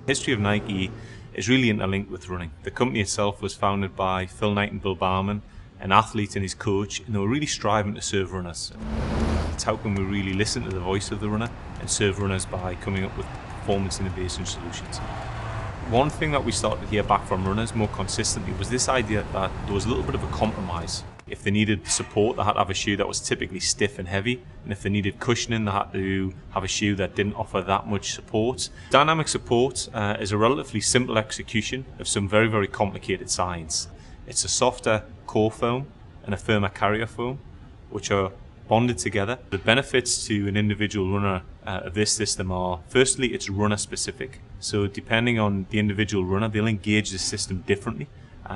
The history of Nike is really interlinked with running. The company itself was founded by Phil Knight and Bill Bauman, an athlete and his coach, and they were really striving to serve runners. It's how can we really listen to the voice of the runner and serve runners by coming up with performance innovation solutions. One thing that we started to hear back from runners more consistently was this idea that there was a little bit of a compromise. If they needed support, they had to have a shoe that was typically stiff and heavy, and if they needed cushioning, they had to have a shoe that didn't offer that much support. Dynamic support is a relatively simple execution of some very, very complicated science. It's a softer core foam and a firmer carrier foam, which are bonded together. The benefits to an individual runner of this system are, firstly, it's runner specific. So depending on the individual runner, they'll engage the system differently,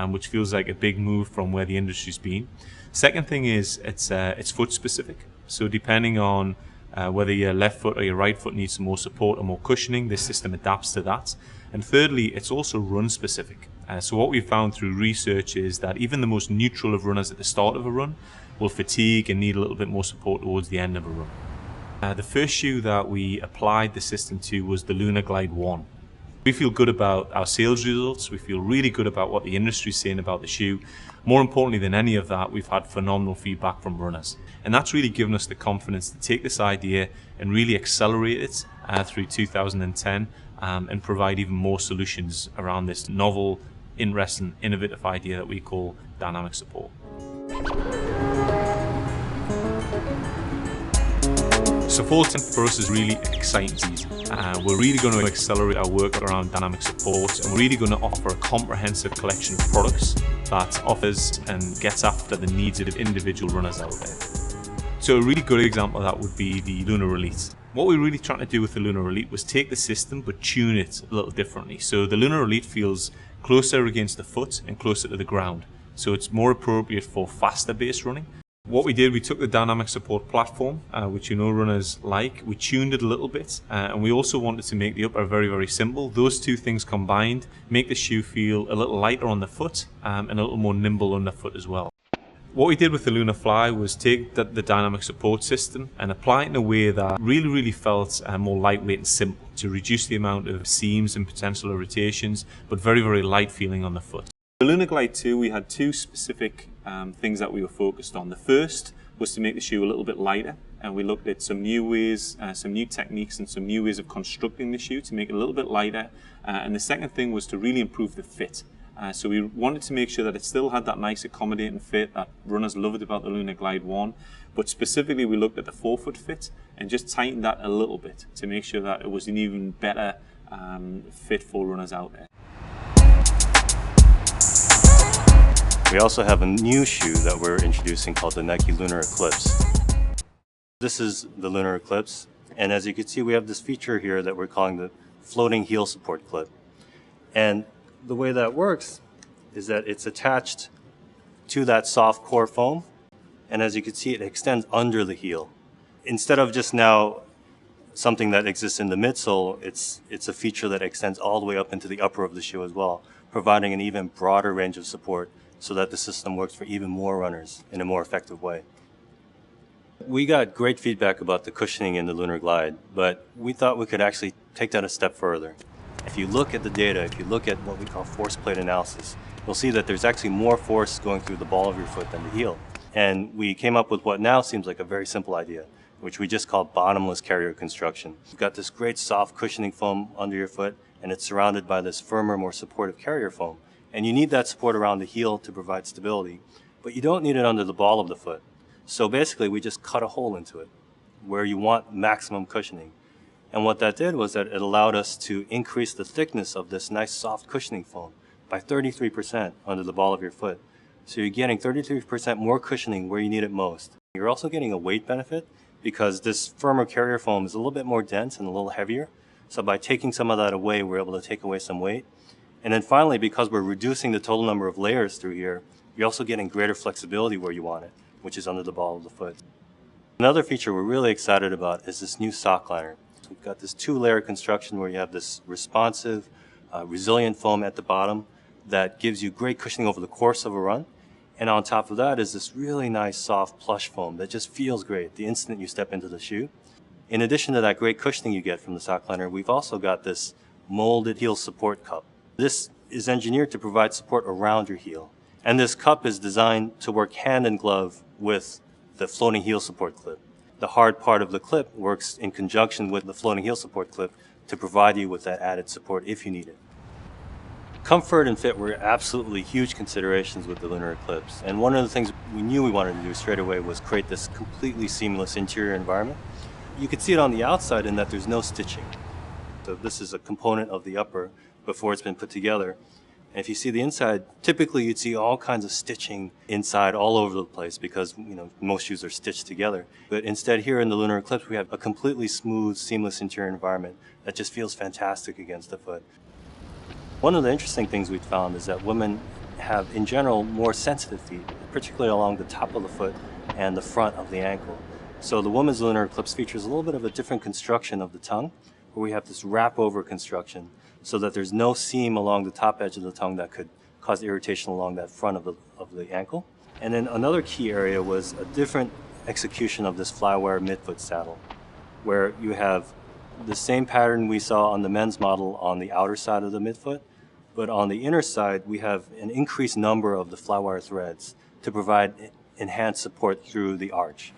which feels like a big move from where the industry's been. Second thing is it's foot specific. So depending on whether your left foot or your right foot needs some more support or more cushioning, this system adapts to that. And thirdly, it's also run specific. So what we've found through research is that even the most neutral of runners at the start of a run will fatigue and need a little bit more support towards the end of a run. The first shoe that we applied the system to was the LunarGlide 1. We feel good about our sales results, we feel really good about what the industry is saying about the shoe. More importantly than any of that, we've had phenomenal feedback from runners. And that's really given us the confidence to take this idea and really accelerate it through 2010 and provide even more solutions around this novel, interesting, innovative idea that we call dynamic support. So fall for us is really exciting season. We're really going to accelerate our work around dynamic support, and we're really going to offer a comprehensive collection of products that offers and gets after the needs of individual runners out there. So a really good example of that would be the Lunar Elite. What we're really trying to do with the Lunar Elite was take the system but tune it a little differently. So the Lunar Elite feels closer against the foot and closer to the ground. So it's more appropriate for faster base running. What we did, we took the dynamic support platform, which you know runners like, we tuned it a little bit, and we also wanted to make the upper very, very simple. Those two things combined make the shoe feel a little lighter on the foot and a little more nimble underfoot as well. What we did with the Lunar Fly was take the dynamic support system and apply it in a way that really felt more lightweight and simple to reduce the amount of seams and potential irritations, but very, very light feeling on the foot. The LunarGlide 2, we had two specific things that we were focused on. The first was to make the shoe a little bit lighter, and we looked at some new ways, some new techniques and some new ways of constructing the shoe to make it a little bit lighter. And the second thing was to really improve the fit. So we wanted to make sure that it still had that nice accommodating fit that runners loved about the LunarGlide 1, but specifically we looked at the forefoot fit and just tightened that a little bit to make sure that it was an even better fit for runners out there. We also have a new shoe that we're introducing called the Nike LunarEclipse. This is the LunarEclipse, and as you can see, we have this feature here that we're calling the floating heel support clip. And the way that works is that it's attached to that soft core foam, and as you can see, it extends under the heel. Instead of just now something that exists in the midsole, it's a feature that extends all the way up into the upper of the shoe as well, providing an even broader range of support so that the system works for even more runners in a more effective way. We got great feedback about the cushioning in the LunarGlide, but we thought we could actually take that a step further. If you look at the data, if you look at what we call force plate analysis, you'll see that there's actually more force going through the ball of your foot than the heel. And we came up with what now seems like a very simple idea, which we just call bottomless carrier construction. You've got this great soft cushioning foam under your foot, and it's surrounded by this firmer, more supportive carrier foam. And you need that support around the heel to provide stability, but you don't need it under the ball of the foot. So basically, we just cut a hole into it where you want maximum cushioning. And what that did was that it allowed us to increase the thickness of this nice soft cushioning foam by 33% under the ball of your foot. So you're getting 33% more cushioning where you need it most. You're also getting a weight benefit because this firmer carrier foam is a little bit more dense and a little heavier. So by taking some of that away, we're able to take away some weight. And then finally, because we're reducing the total number of layers through here, you're also getting greater flexibility where you want it, which is under the ball of the foot. Another feature we're really excited about is this new sock liner. So we've got this two-layer construction where you have this responsive, resilient foam at the bottom that gives you great cushioning over the course of a run. And on top of that is this really nice soft plush foam that just feels great the instant you step into the shoe. In addition to that great cushioning you get from the sock liner, we've also got this molded heel support cup. This is engineered to provide support around your heel. And this cup is designed to work hand in glove with the floating heel support clip. The hard part of the clip works in conjunction with the floating heel support clip to provide you with that added support if you need it. Comfort and fit were absolutely huge considerations with the LunarEclipse. And one of the things we knew we wanted to do straight away was create this completely seamless interior environment. You could see it on the outside in that there's no stitching. So this is a component of the upper before it's been put together. And if you see the inside, typically you'd see all kinds of stitching inside all over the place because most shoes are stitched together. But instead here in the LunarEclipse, we have a completely smooth, seamless interior environment that just feels fantastic against the foot. One of the interesting things we've found is that women have, in general, more sensitive feet, particularly along the top of the foot and the front of the ankle. So the woman's LunarEclipse features a little bit of a different construction of the tongue, where we have this wrap-over construction so that there's no seam along the top edge of the tongue that could cause irritation along that front of the ankle. And then another key area was a different execution of this flywire midfoot saddle, where you have the same pattern we saw on the men's model on the outer side of the midfoot, but on the inner side we have an increased number of the flywire threads to provide enhanced support through the arch.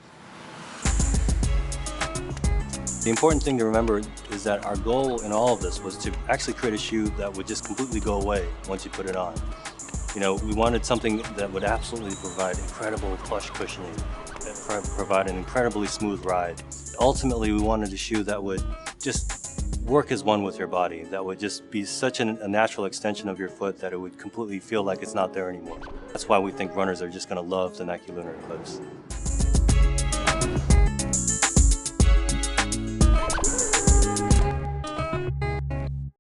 The important thing to remember is that our goal in all of this was to actually create a shoe that would just completely go away once you put it on. We wanted something that would absolutely provide incredible plush cushioning, that provide an incredibly smooth ride. Ultimately, we wanted a shoe that would just work as one with your body, that would just be such a natural extension of your foot that it would completely feel like it's not there anymore. That's why we think runners are just going to love the Nike LunarEclipse.